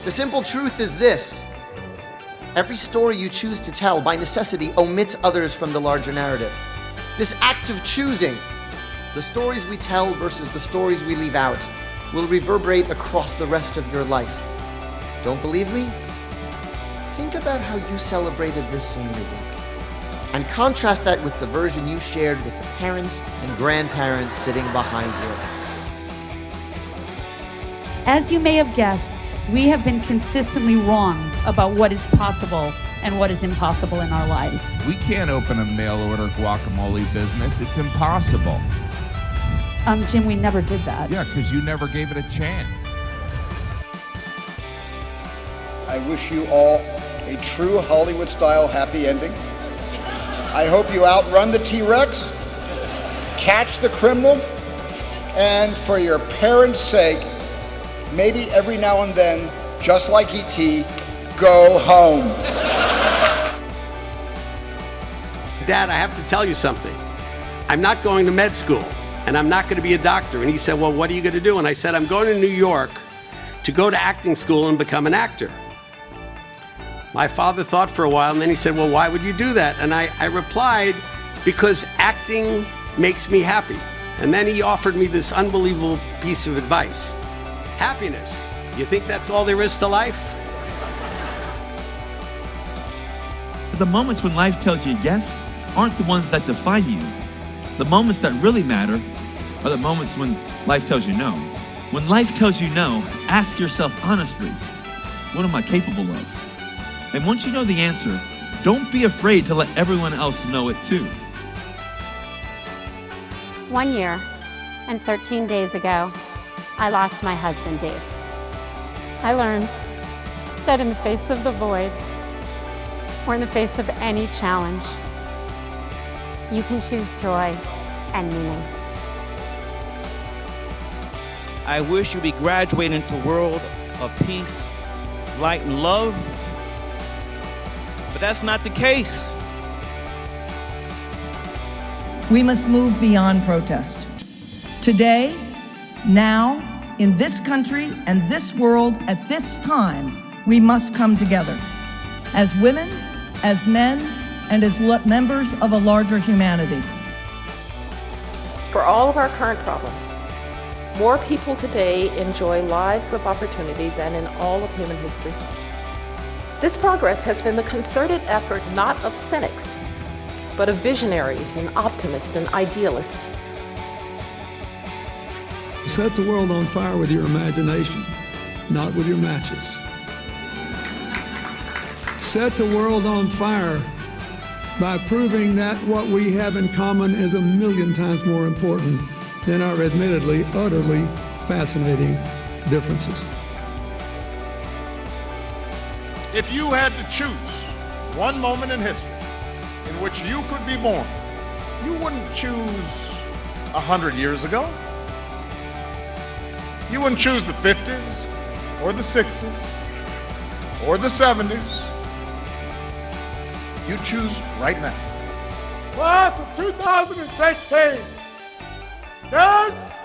The simple truth is this: every story you choose to tell by necessity omits others from the larger narrative. This act of choosing, the stories we tell versus the stories we leave out, will reverberate across the rest of your life. Don't believe me? Think about how you celebrated this senior week, and contrast that with the version you shared with the parents and grandparents sitting behind you. As you may have guessed, we have been consistently wrong about what is possible and what is impossible in our lives. We can't open a mail-order guacamole business. It's impossible. Jim, we never did that. Yeah, because you never gave it a chance. I wish you all a true Hollywood-style happy ending. I hope you outrun the T-Rex, catch the criminal, and for your parents' sake, maybe every now and then, just like E.T., go home. Dad, I have to tell you something. I'm not going to med school, and I'm not going to be a doctor. And he said, well, what are you going to do? And I said, I'm going to New York to go to acting school and become an actor. My father thought for a while, and then he said, well, why would you do that? And I replied, because acting makes me happy. And then he offered me this unbelievable piece of advice. Happiness. You think that's all there is to life? The moments when life tells you yes aren't the ones that define you. The moments that really matter are the moments when life tells you no. When life tells you no, ask yourself honestly, what am I capable of? And once you know the answer, don't be afraid to let everyone else know it too. 1 year and 13 days ago, I lost my husband, Dave. I learned that in the face of the void, or in the face of any challenge, you can choose joy and meaning. I wish you'd be graduating into a world of peace, light, and love, but that's not the case. We must move beyond protest. Today, now, in this country and this world, at this time, we must come together as women, as men, and as members of a larger humanity. For all of our current problems, more people today enjoy lives of opportunity than in all of human history. This progress has been the concerted effort not of cynics, but of visionaries and optimists and idealists. Set the world on fire with your imagination, not with your matches. Set the world on fire by proving that what we have in common is 1,000,000 times more important than our admittedly, utterly fascinating differences. If you had to choose one moment in history in which you could be born, you wouldn't choose 100 years ago. You wouldn't choose the 50s or the 60s or the 70s. You choose right now. Class of 2016, dismissed!